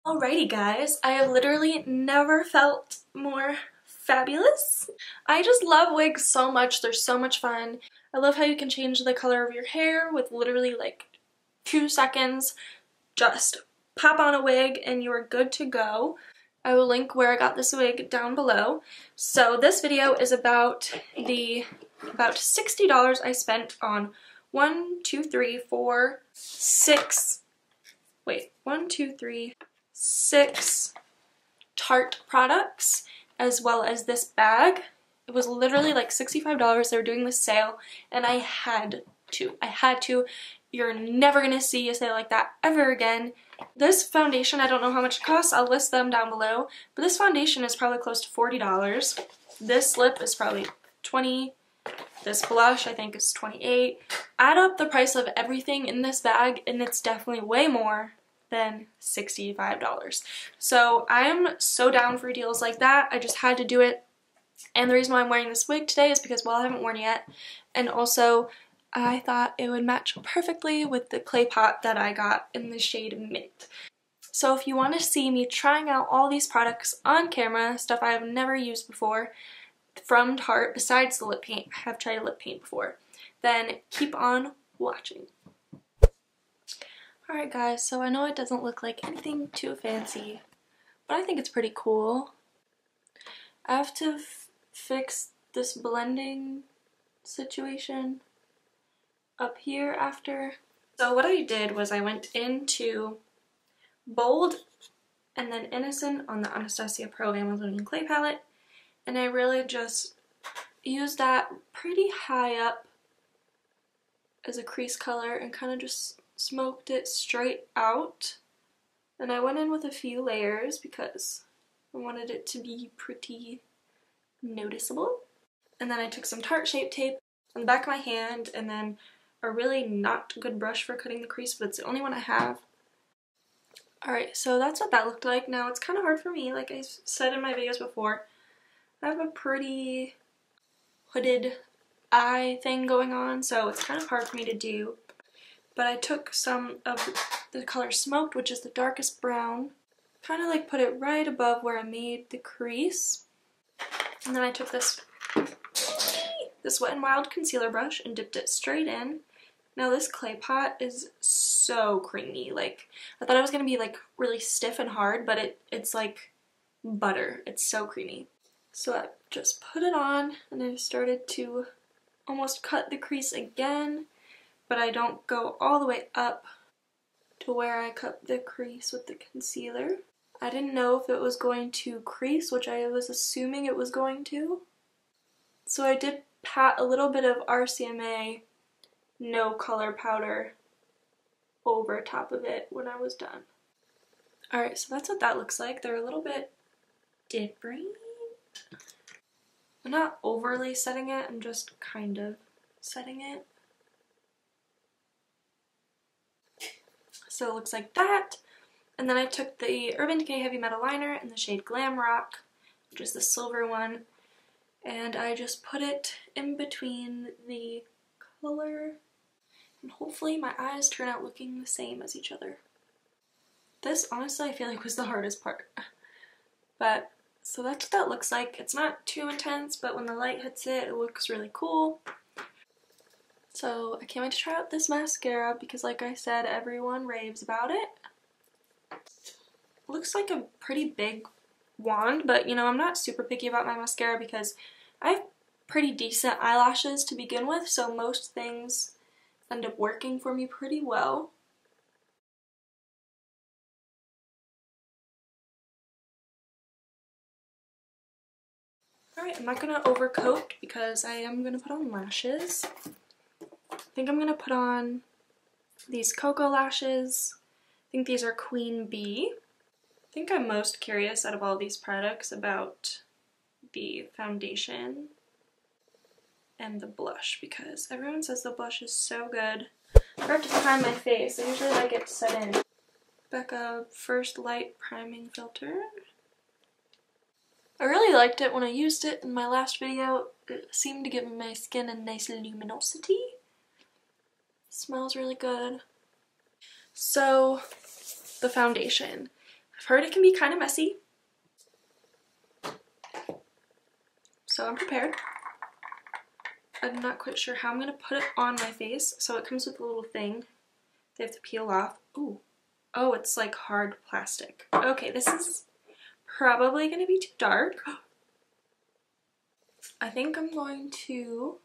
Alrighty guys, I have literally never felt more fabulous. I just love wigs so much. They're so much fun. I love how you can change the color of your hair with literally like 2 seconds. Just pop on a wig and you're good to go. I will link where I got this wig down below. So this video is about $60 I spent on 6 Tarte products, as well as this bag. It was literally like $65. They were doing this sale and I had to. You're never gonna see a sale like that ever again. This foundation, I don't know how much it costs. I'll list them down below. But this foundation is probably close to $40. This lip is probably $20. This blush I think is $28. Add up the price of everything in this bag and it's definitely way more than $65. So I am so down for deals like that. I just had to do it. And the reason why I'm wearing this wig today is because, well, I haven't worn it yet. And also, I thought it would match perfectly with the clay pot that I got in the shade Mint. So if you want to see me trying out all these products on camera, stuff I have never used before from Tarte, besides the lip paint, I have tried a lip paint before, then keep on watching. Alright guys, so I know it doesn't look like anything too fancy, but I think it's pretty cool. I have to fix this blending situation up here after. So what I did was I went into Bold and then Innocent on the Anastasia Pro Amazonian Clay Palette, and I really just used that pretty high up as a crease color and kind of just smoked it straight out. And I went in with a few layers because I wanted it to be pretty noticeable. And then I took some Tarte Shape Tape on the back of my hand and then a really not good brush for cutting the crease, but it's the only one I have. Alright, so that's what that looked like. Now it's kind of hard for me, like I said in my videos before. I have a pretty hooded eye thing going on, so it's kind of hard for me to do. But I took some of the color Smoked, which is the darkest brown, kind of like put it right above where I made the crease. And then I took this Wet n Wild concealer brush and dipped it straight in. Now this clay pot is so creamy. Like, I thought it was going to be like really stiff and hard, but it's like butter. It's so creamy. So I just put it on and I started to almost cut the crease again, but I don't go all the way up to where I cut the crease with the concealer. I didn't know if it was going to crease, which I was assuming it was going to. So I did pat a little bit of RCMA no color powder over top of it when I was done. Alright, so that's what that looks like. They're a little bit different. I'm not overly setting it, I'm just kind of setting it. So it looks like that. And then I took the Urban Decay Heavy Metal Liner in the shade Glam Rock, which is the silver one, and I just put it in between the color, and hopefully my eyes turn out looking the same as each other. This, honestly, I feel like was the hardest part. But, so that's what that looks like. It's not too intense, but when the light hits it, it looks really cool. So I can't wait to try out this mascara because, like I said, everyone raves about it. Looks like a pretty big wand, but you know, I'm not super picky about my mascara because I have pretty decent eyelashes to begin with, so most things end up working for me pretty well. Alright, I'm not going to overcoat because I am going to put on lashes. I think I'm going to put on these Cocoa lashes. I think these are Queen Bee. I think I'm most curious out of all these products about the foundation and the blush because everyone says the blush is so good. I forgot to prime my face. I usually like it set in. Becca First Light Priming Filter. I really liked it when I used it in my last video. It seemed to give my skin a nice luminosity. Smells really good. So, the foundation. I've heard it can be kind of messy, so I'm prepared. I'm not quite sure how I'm going to put it on my face. So it comes with a little thing they have to peel off. Ooh. Oh, it's like hard plastic. Okay, this is probably going to be too dark. I think I'm going to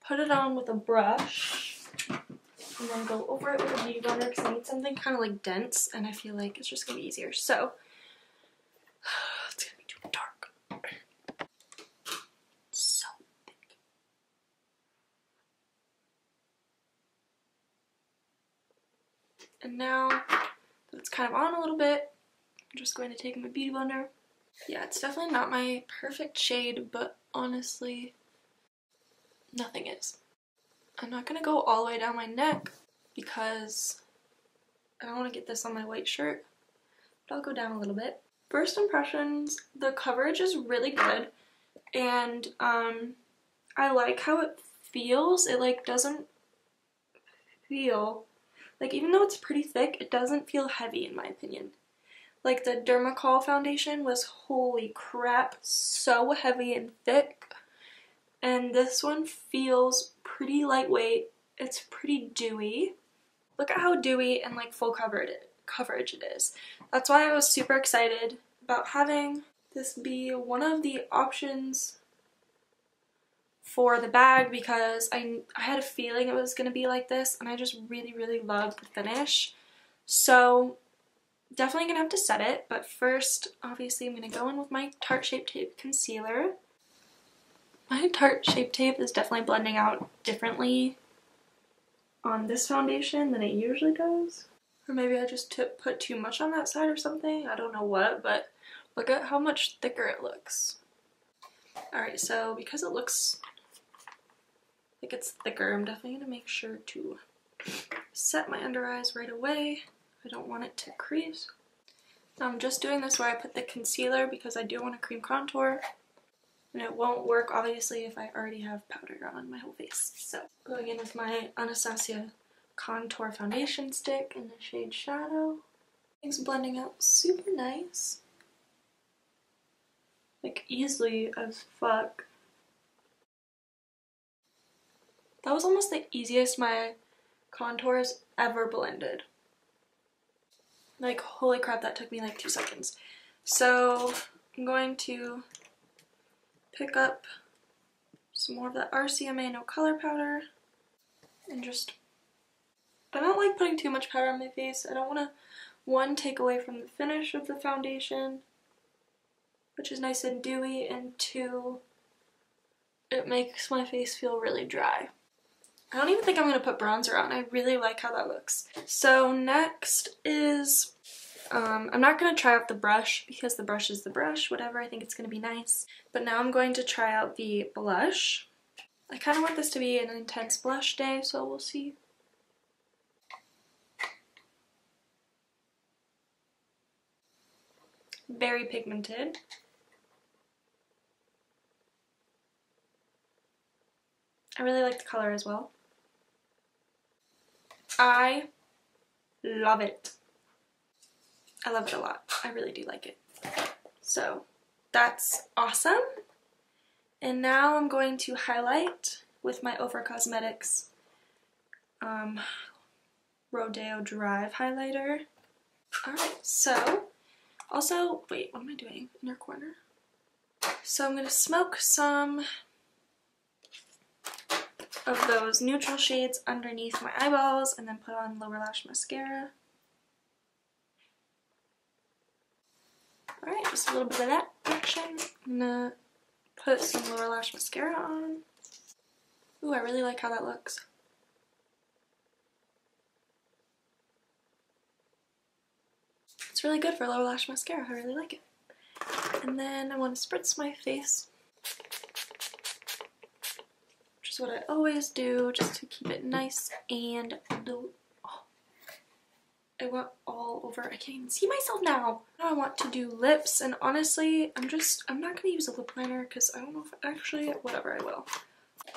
put it on with a brush and then go over it with a beauty blender because I need something kind of like dense and I feel like it's just going to be easier. So, it's going to be too dark. So big. And now that it's kind of on a little bit, I'm just going to take my beauty blender. Yeah, it's definitely not my perfect shade, but honestly, nothing is. I'm not going to go all the way down my neck because I don't want to get this on my white shirt, but I'll go down a little bit. First impressions, the coverage is really good, and I like how it feels. It like doesn't feel, like even though it's pretty thick, it doesn't feel heavy in my opinion. Like the Dermacol foundation was, holy crap, so heavy and thick. And this one feels pretty lightweight. It's pretty dewy. Look at how dewy and like full coverage it is. That's why I was super excited about having this be one of the options for the bag because I had a feeling it was going to be like this and I just really, really love the finish. So definitely gonna have to set it, but first, obviously, I'm gonna go in with my Tarte Shape Tape Concealer. My Tarte Shape Tape is definitely blending out differently on this foundation than it usually does. Or maybe I just put too much on that side or something, I don't know what, but look at how much thicker it looks. Alright, so because it looks like it's thicker, I'm definitely gonna make sure to set my under eyes right away. I don't want it to crease. Now I'm just doing this where I put the concealer because I do want a cream contour. And it won't work obviously if I already have powder on my whole face. So going in with my Anastasia Contour Foundation Stick in the shade Shadow. It's blending out super nice. Like easily as fuck. That was almost the easiest my contours ever blended. Like, holy crap, that took me like 2 seconds. So, I'm going to pick up some more of that RCMA No Color Powder and just, I don't like putting too much powder on my face. I don't want to, one, take away from the finish of the foundation, which is nice and dewy, and two, it makes my face feel really dry. I don't even think I'm going to put bronzer on. I really like how that looks. So next is, I'm not going to try out the brush because the brush is the brush, whatever, I think it's going to be nice. But now I'm going to try out the blush. I kind of want this to be an intense blush day, so we'll see. Very pigmented. I really like the color as well. I love it. I love it a lot. I really do like it. So that's awesome. And now I'm going to highlight with my Ofra Cosmetics Rodeo Drive highlighter. Alright, so also, wait, what am I doing? Inner corner. So I'm going to smoke some of those neutral shades underneath my eyeballs and then put on lower lash mascara. Alright, just a little bit of that action. I'm gonna put some lower lash mascara on. Ooh, I really like how that looks. It's really good for lower lash mascara, I really like it. And then I want to spritz my face, which is what I always do, just to keep it nice and I went all over. I can't even see myself now. Now I want to do lips, and honestly, I'm not gonna use a lip liner because I don't know if actually, whatever, I will.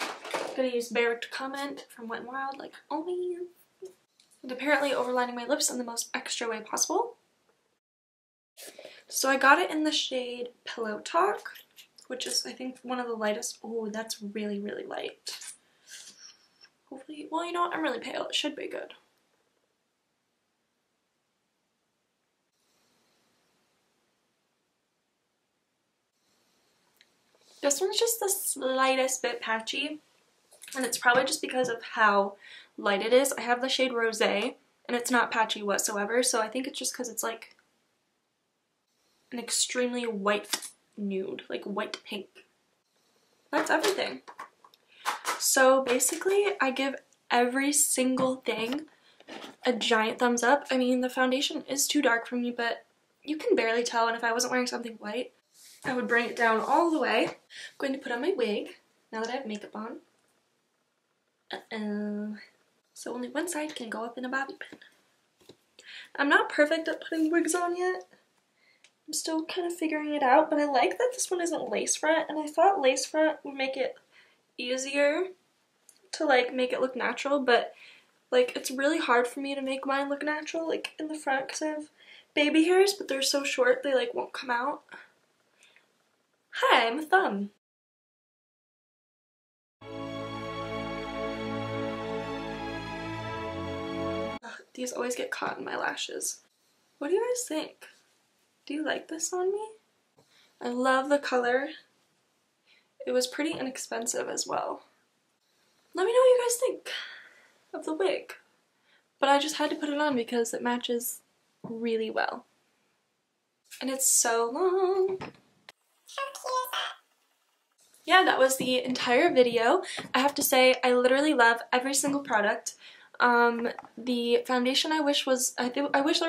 I'm gonna use Bear to Comment from Wet n Wild, like always. And apparently overlining my lips in the most extra way possible. So I got it in the shade Pillow Talk, which is, I think, one of the lightest. Oh, that's really, really light. Hopefully, well, you know what? I'm really pale. It should be good. This one's just the slightest bit patchy, and it's probably just because of how light it is. I have the shade Rosé, and it's not patchy whatsoever, so I think it's just because it's like an extremely white nude, like white pink. That's everything. So basically, I give every single thing a giant thumbs up. I mean, the foundation is too dark for me, but you can barely tell, and if I wasn't wearing something white, I would bring it down all the way. I'm going to put on my wig now that I have makeup on. So only one side can go up in a bobby pin. I'm not perfect at putting wigs on yet. I'm still kind of figuring it out, but I like that this one isn't lace front, and I thought lace front would make it easier to like make it look natural, but like it's really hard for me to make mine look natural like in the front because I have baby hairs, but they're so short they like won't come out. Hi, I'm a thumb. Ugh, these always get caught in my lashes. What do you guys think? Do you like this on me? I love the color. It was pretty inexpensive as well. Let me know what you guys think of the wig. But I just had to put it on because it matches really well. And it's so long. Yeah, that was the entire video. I have to say, I literally love every single product. The foundation I wish there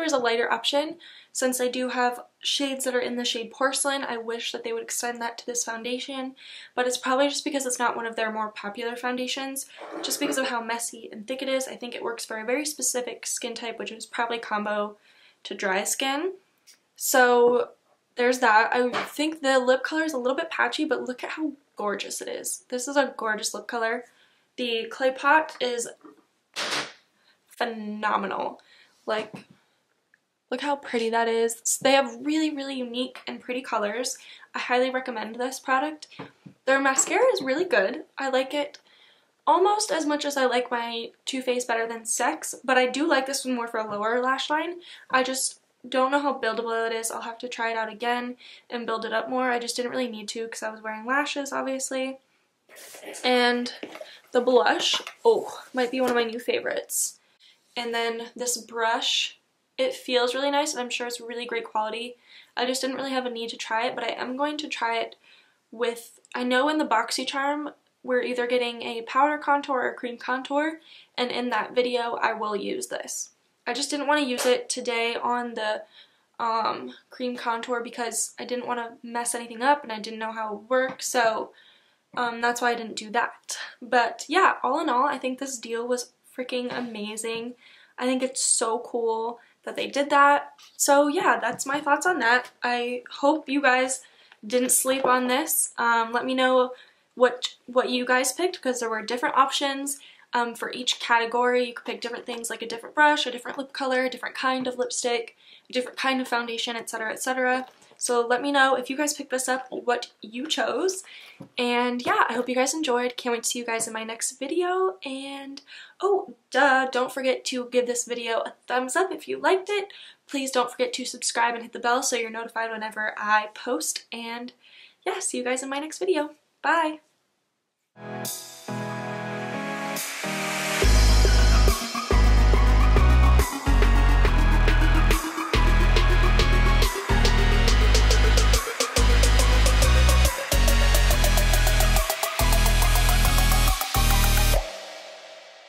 was a lighter option. Since I do have shades that are in the shade Porcelain, I wish that they would extend that to this foundation, but it's probably just because it's not one of their more popular foundations, just because of how messy and thick it is. I think it works for a very specific skin type, which is probably combo to dry skin. So there's that. I think the lip color is a little bit patchy, but look at how gorgeous it is. This is a gorgeous lip color. The clay pot is phenomenal. Like, look how pretty that is. They have really, really unique and pretty colors. I highly recommend this product. Their mascara is really good. I like it almost as much as I like my Too Faced Better Than Sex, but I do like this one more for a lower lash line. I just don't know how buildable it is. I'll have to try it out again and build it up more. I just didn't really need to because I was wearing lashes, obviously. And the blush, oh, might be one of my new favorites. And then this brush, it feels really nice and I'm sure it's really great quality. I just didn't really have a need to try it, but I am going to try it with, I know in the BoxyCharm, we're either getting a powder contour or cream contour, and in that video I will use this. I just didn't want to use it today on the cream contour because I didn't want to mess anything up and I didn't know how it worked, so that's why I didn't do that. But yeah, all in all, I think this deal was freaking amazing. I think it's so cool that they did that. So yeah, that's my thoughts on that. I hope you guys didn't sleep on this. Let me know what you guys picked, because there were different options for each category. You could pick different things like a different brush, a different lip color, a different kind of lipstick, a different kind of foundation, etc., etc. So let me know if you guys picked this up, what you chose. And yeah, I hope you guys enjoyed. Can't wait to see you guys in my next video. And oh, don't forget to give this video a thumbs up if you liked it. Please don't forget to subscribe and hit the bell so you're notified whenever I post. And yeah, see you guys in my next video. Bye!